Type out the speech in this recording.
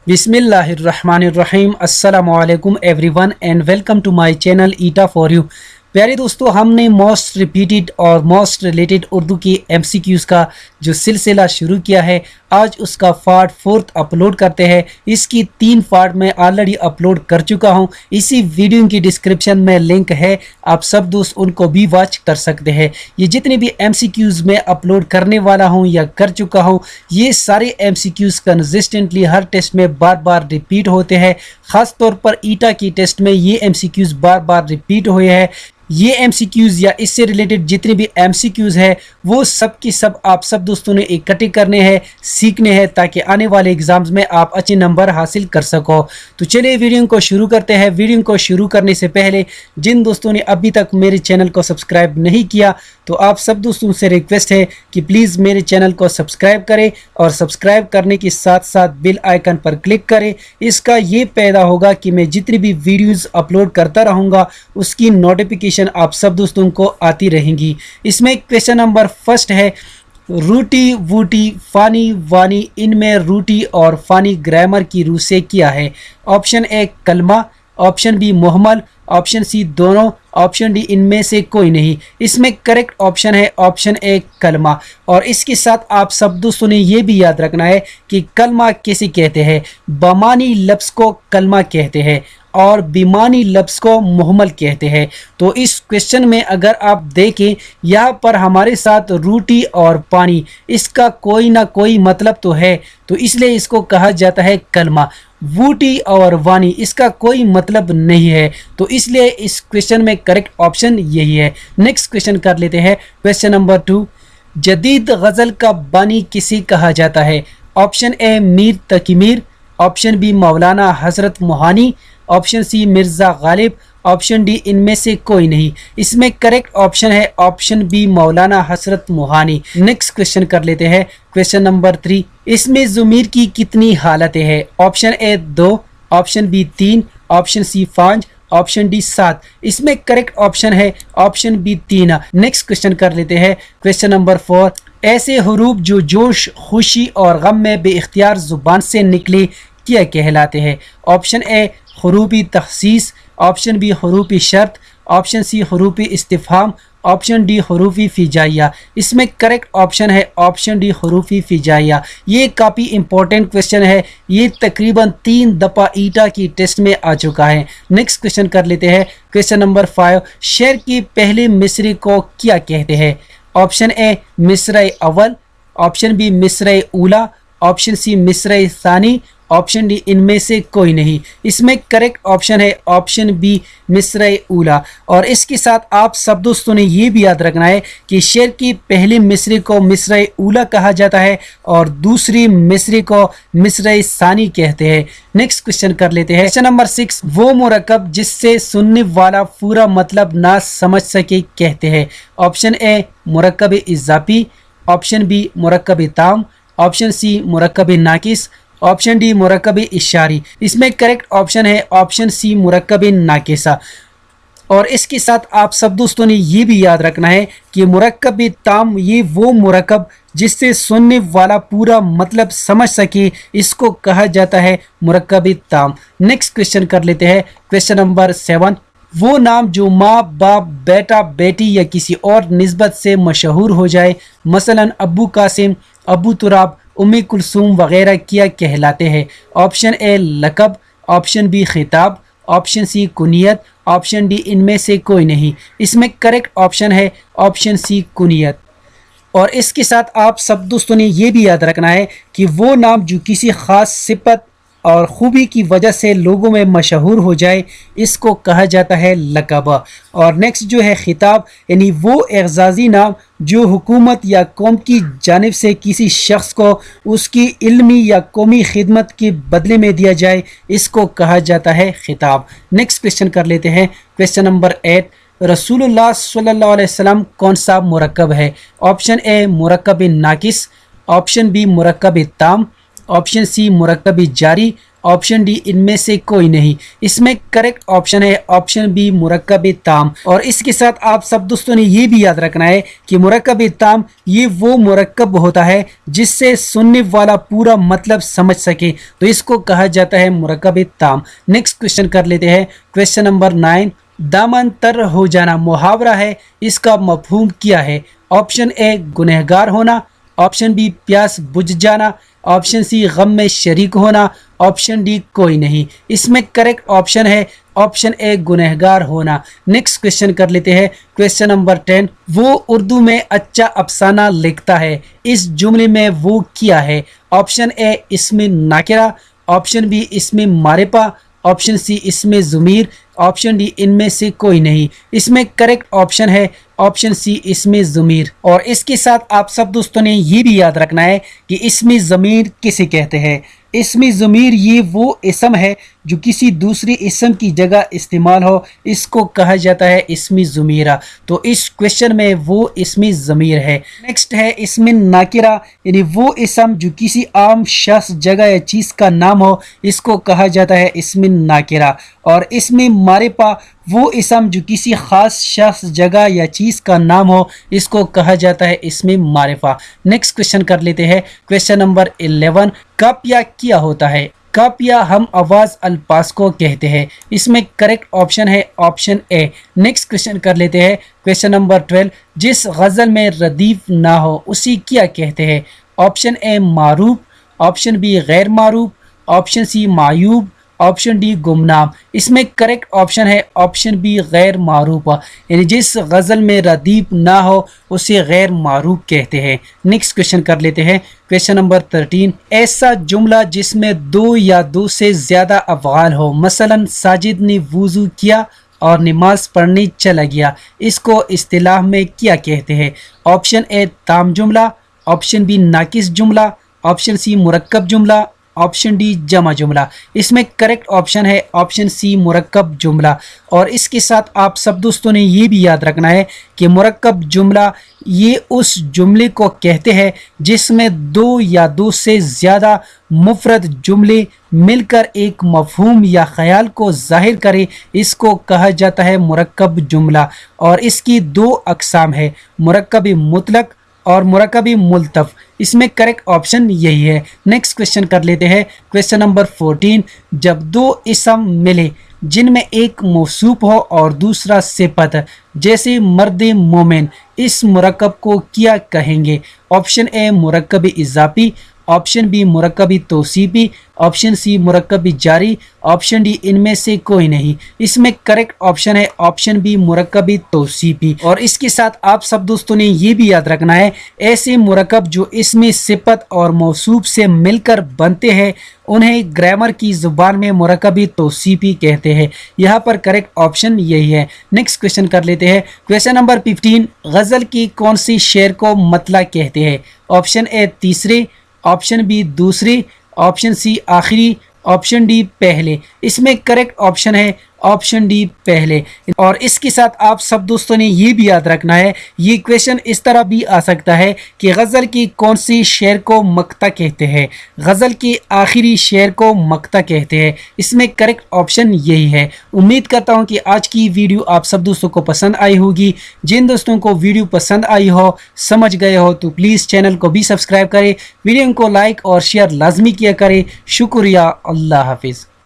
बिस्मिल्लाहिर्रहमानिर्रहीम अस्सलामु अलैकुम everyone and welcome to my channel eta for you. प्यारे दोस्तों, हमने मोस्ट रिपीटेड और मोस्ट रिलेटेड उर्दू की एमसीक्यूज़ का जो सिलसिला शुरू किया है, आज उसका पार्ट 4 अपलोड करते हैं। इसकी 3 पार्ट में ऑलरेडी अपलोड कर चुका हूं। इसी वीडियो की डिस्क्रिप्शन में लिंक है, आप सब दोस्त उनको भी वॉच कर सकते हैं। ये जितने भी एमसीक्यूज़ मैं अपलोड करने वाला हूं या कर चुका हूं, ये सारे एमसीक्यूज़ कंसिस्टेंटली हर टेस्ट में बार बार रिपीट होते हैं। ख़ास तौर पर ईटा की टेस्ट में ये एमसीक्यूज़ बार बार रिपीट हुए हैं। ये एमसीक्यूज़ या इससे रिलेटेड जितने भी एमसीक्यूज़ है वो सब की सब आप सब दोस्तों ने इकट्ठे करने हैं, सीखने हैं, ताकि आने वाले एग्ज़ाम्स में आप अच्छे नंबर हासिल कर सको। तो चलिए वीडियो को शुरू करते हैं। वीडियो को शुरू करने से पहले जिन दोस्तों ने अभी तक मेरे चैनल को सब्सक्राइब नहीं किया, तो आप सब दोस्तों से रिक्वेस्ट है कि प्लीज़ मेरे चैनल को सब्सक्राइब करें और सब्सक्राइब करने के साथ साथ बेल आइकन पर क्लिक करें। इसका ये पैदा होगा कि मैं जितनी भी वीडियोज़ अपलोड करता रहूँगा उसकी नोटिफिकेशन आप सब दोस्तों को आती रहेंगी। इसमें क्वेश्चन नंबर फर्स्ट है, रूटी वूटी फानी वानी, इनमें रूटी और फानी ग्रामर की रूह से क्या है? ऑप्शन ए कलमा, ऑप्शन बी मुहम्मल, ऑप्शन सी दोनों, ऑप्शन डी इनमें से कोई नहीं। इसमें करेक्ट ऑप्शन है ऑप्शन ए कलमा। और इसके साथ आप सब दोस्तों ने ये भी याद रखना है कि कलमा किसे कहते हैं। बमानी लफ्ज़ को कलमा कहते हैं और बेमानी लफ्ज़ को मुहम्मल कहते हैं। तो इस क्वेश्चन में अगर आप देखें, यहाँ पर हमारे साथ रोटी और पानी, इसका कोई ना कोई मतलब तो है, तो इसलिए इसको कहा जाता है कलमा। वूटी और वानी, इसका कोई मतलब नहीं है, तो इसलिए इस क्वेश्चन में करेक्ट ऑप्शन यही है। नेक्स्ट क्वेश्चन कर लेते हैं, क्वेश्चन नंबर 2, जदीद गज़ल का बानी किसे कहा जाता है? Option A Mir Taqi Mir, option B Maulana Hasrat Mohani, option C Mirza Ghalib, option D इनमें से कोई नहीं। इसमें करेक्ट ऑप्शन है ऑप्शन बी मौलाना हज़रत मोहानी। नेक्स्ट क्वेश्चन कर लेते हैं, क्वेश्चन नंबर 3, इसमें ज़मीर की कितनी हालतें हैं? Option A 2, option B 3, option C 5, option D 7। इसमें करेक्ट ऑप्शन है ऑप्शन बी 3। नेक्स्ट क्वेश्चन कर लेते हैं, क्वेश्चन नंबर 4, ऐसे हरूफ जो जोश खुशी और गम में बेइख्तियार ज़ुबान से निकले क्या कहलाते हैं? ऑप्शन ए हरूफी तखसीस, ऑप्शन बी हरूफी शर्त, ऑप्शन सी हरूफी इस्तिफ़हाम, ऑप्शन डी हरूफी फिजाइया। इसमें करेक्ट ऑप्शन है ऑप्शन डी हरूफी फिजाइया। ये काफ़ी इंपॉर्टेंट क्वेश्चन है, ये तकरीबन 3 दफ़ा ईटा की टेस्ट में आ चुका है। नेक्स्ट क्वेश्चन कर लेते हैं, क्वेश्चन नंबर 5, शेर के पहले मिसरे को क्या कहते हैं? ऑप्शन ए मिसरे अव्वल, ऑप्शन बी मिसरे ऊला, ऑप्शन सी मिसरे सानी, ऑप्शन डी इनमें से कोई नहीं। इसमें करेक्ट ऑप्शन है ऑप्शन बी मिसरे ऊला। और इसके साथ आप सब दोस्तों ने ये भी याद रखना है कि शेर की पहले मिसरे को मिसरे ऊला कहा जाता है और दूसरी मिसरे को मिसरे सानी कहते हैं। नेक्स्ट क्वेश्चन कर लेते हैं, क्वेश्चन नंबर 6, वो मुरक्कब जिससे सुनने वाला पूरा मतलब ना समझ सके कहते हैं? ऑप्शन ए मुरक्कब इज़ाफ़ी, ऑप्शन बी मुरक्कब ताम, ऑप्शन सी मुरक्कब नाकिस, ऑप्शन डी मुरक्कब इशारी। इसमें करेक्ट ऑप्शन है ऑप्शन सी मुरक्कब नाकिसा। और इसके साथ आप सब दोस्तों ने ये भी याद रखना है कि मुरक्कब ताम, ये वो मुरक्कब जिससे सुनने वाला पूरा मतलब समझ सके, इसको कहा जाता है मुरक्कब ताम। नेक्स्ट क्वेश्चन कर लेते हैं, क्वेश्चन नंबर 7, वो नाम जो माँ बाप बेटा बेटी या किसी और निस्बत से मशहूर हो जाए, मसलन अबू कासिम, अबू तुराब, उम्मी कुलसूम वगैरह क्या कहलाते हैं? ऑप्शन ए लक़ब, ऑप्शन बी खिताब, ऑप्शन सी कुनियत, ऑप्शन डी इनमें से कोई नहीं। इसमें करेक्ट ऑप्शन है ऑप्शन सी कुनियत। और इसके साथ आप सब दोस्तों ने ये भी याद रखना है कि वो नाम जो किसी ख़ास सिफत और ख़ूबी की वजह से लोगों में मशहूर हो जाए, इसको कहा जाता है लक़ब। और नेक्स्ट जो है खिताब, यानी वो एग़ज़ाज़ी नाम जो हुकूमत या कौम की जानिब से किसी शख्स को उसकी इल्मी या कौमी खिदमत के बदले में दिया जाए, इसको कहा जाता है खिताब। नेक्स्ट क्वेश्चन कर लेते हैं, क्वेश्चन नंबर 8, रसूलुल्लाह सल्लल्लाहु अलैहि वसल्लम कौन सा मुरक्कब है? ऑप्शन ए मुरक्कब नाकिस, ऑप्शन बी मुरक्कब ताम, ऑप्शन सी मुरक्कब जारी, ऑप्शन डी इनमें से कोई नहीं। इसमें करेक्ट ऑप्शन है ऑप्शन बी मुरक्कब ताम। और इसके साथ आप सब दोस्तों ने ये भी याद रखना है कि मुरक्कब ताम ये वो मुरक्कब होता है जिससे सुनने वाला पूरा मतलब समझ सके, तो इसको कहा जाता है मुरक्कब ताम। नेक्स्ट क्वेश्चन कर लेते हैं, क्वेश्चन नंबर 9। दामन तर हो जाना मुहावरा है, इसका मफहूम क्या है? ऑप्शन ए गुनहगार होना, ऑप्शन बी प्यास बुझ जाना, ऑप्शन सी गम में शरीक होना, ऑप्शन डी कोई नहीं। इसमें करेक्ट ऑप्शन है ऑप्शन ए गुनहगार होना। नेक्स्ट क्वेश्चन कर लेते हैं, क्वेश्चन नंबर 10। वो उर्दू में अच्छा अफसाना लिखता है, इस जुमले में वो क्या है? ऑप्शन ए इसमें नाकिरा, ऑप्शन बी इसमें मारिफा, ऑप्शन सी इसमें ज़मीर, ऑप्शन डी इनमें से कोई नहीं। इसमें करेक्ट ऑप्शन है ऑप्शन सी इसमें ज़मीर। और इसके साथ आप सब दोस्तों ने ये भी याद रखना है कि इसमें ज़मीर किसे कहते हैं। इसमें ज़मीर ये वो इसम है जो किसी दूसरे इसम की जगह इस्तेमाल हो, इसको कहा जाता है इसमें ज़मीरा। तो इस क्वेश्चन में वो इसमें ज़मीर है। नेक्स्ट है इसमें नाकिरा, यानी वो इसम जो किसी आम शख्स जगह या चीज़ का नाम हो, इसको कहा जाता है इसमें नाकिरा। और इसमें मारिफा वो इसम जो किसी ख़ास शख्स जगह या चीज़ का नाम हो, इसको कहा जाता है इसमें मारिफा। नेक्स्ट क्वेश्चन कर लेते हैं, क्वेश्चन नंबर 11। कप या क्या होता है? कप या हम आवाज़ अल्फाज को कहते हैं, इसमें करेक्ट ऑप्शन है ऑप्शन ए। नेक्स्ट क्वेश्चन कर लेते हैं, क्वेश्चन नंबर 12। जिस गज़ल में रदीफ ना हो उसी क्या कहते हैं? ऑप्शन ए मारूफ, ऑप्शन बी गैर मारूफ, ऑप्शन सी मायूब, ऑप्शन डी गुमनाम। इसमें करेक्ट ऑप्शन है ऑप्शन बी गैर मारूफ, यानी जिस गज़ल में रदीफ ना हो उसे गैर मारूफ कहते हैं। नेक्स्ट क्वेश्चन कर लेते हैं, क्वेश्चन नंबर 13। ऐसा जुमला जिसमें दो या दो से ज़्यादा अफ़आल हो, मसलन साजिद ने वुज़ू किया और नमाज पढ़ने चला गया, इसको इस्तिलाह में क्या कहते हैं? ऑप्शन ए ताम जुमला, ऑप्शन बी नाकिस जुमला, ऑप्शन सी मुरक्कब जुमला, ऑप्शन डी जमा जुमला। इसमें करेक्ट ऑप्शन है ऑप्शन सी मुरक्कब जुमला। और इसके साथ आप सब दोस्तों ने ये भी याद रखना है कि मुरक्कब जुमला ये उस जुमले को कहते हैं जिसमें दो या दो से ज़्यादा मुफरद जुमले मिलकर एक मफहूम या ख्याल को जाहिर करे, इसको कहा जाता है मुरक्कब जुमला। और इसकी दो अक़साम है, मुरक्कब मुतलक और मुरक्कब मुल्तफ। इसमें करेक्ट ऑप्शन यही है। नेक्स्ट क्वेश्चन कर लेते हैं, क्वेश्चन नंबर 14। जब दो इसम मिले जिनमें एक मौसूफ हो और दूसरा सिफत, जैसे मर्द मोमिन, इस मुरक्कब को क्या कहेंगे? ऑप्शन ए मुरक्कब इजाफी, ऑप्शन बी मुरक्कबी तौसीफी, ऑप्शन सी मुरक्कबी जारी, ऑप्शन डी इनमें से कोई नहीं। इसमें करेक्ट ऑप्शन है ऑप्शन बी मुरक्कबी तौसीफी। और इसके साथ आप सब दोस्तों ने ये भी याद रखना है, ऐसे मुरक्कब जो इसमें सिफत और मौसूफ से मिलकर बनते हैं उन्हें ग्रामर की ज़ुबान में मुरक्कबी तौसीफी कहते हैं। यहाँ पर करेक्ट ऑप्शन यही है। नेक्स्ट क्वेश्चन कर लेते हैं, क्वेश्चन नंबर 15। गज़ल की कौन सी शेर को मतला कहते हैं? ऑप्शन ए तीसरे, ऑप्शन बी दूसरी, ऑप्शन सी आखिरी, ऑप्शन डी पहले। इसमें करेक्ट ऑप्शन है ऑप्शन डी पहले। और इसके साथ आप सब दोस्तों ने ये भी याद रखना है, ये क्वेश्चन इस तरह भी आ सकता है कि गज़ल की कौन सी शेर को मक्ता कहते हैं? गज़ल के आखिरी शेर को मक्ता कहते हैं। इसमें करेक्ट ऑप्शन यही है। उम्मीद करता हूँ कि आज की वीडियो आप सब दोस्तों को पसंद आई होगी। जिन दोस्तों को वीडियो पसंद आई हो, समझ गए हो, तो प्लीज़ चैनल को भी सब्सक्राइब करें, वीडियो को लाइक और शेयर लाजमी किया करें। शुक्रिया, अल्लाह हाफिज़।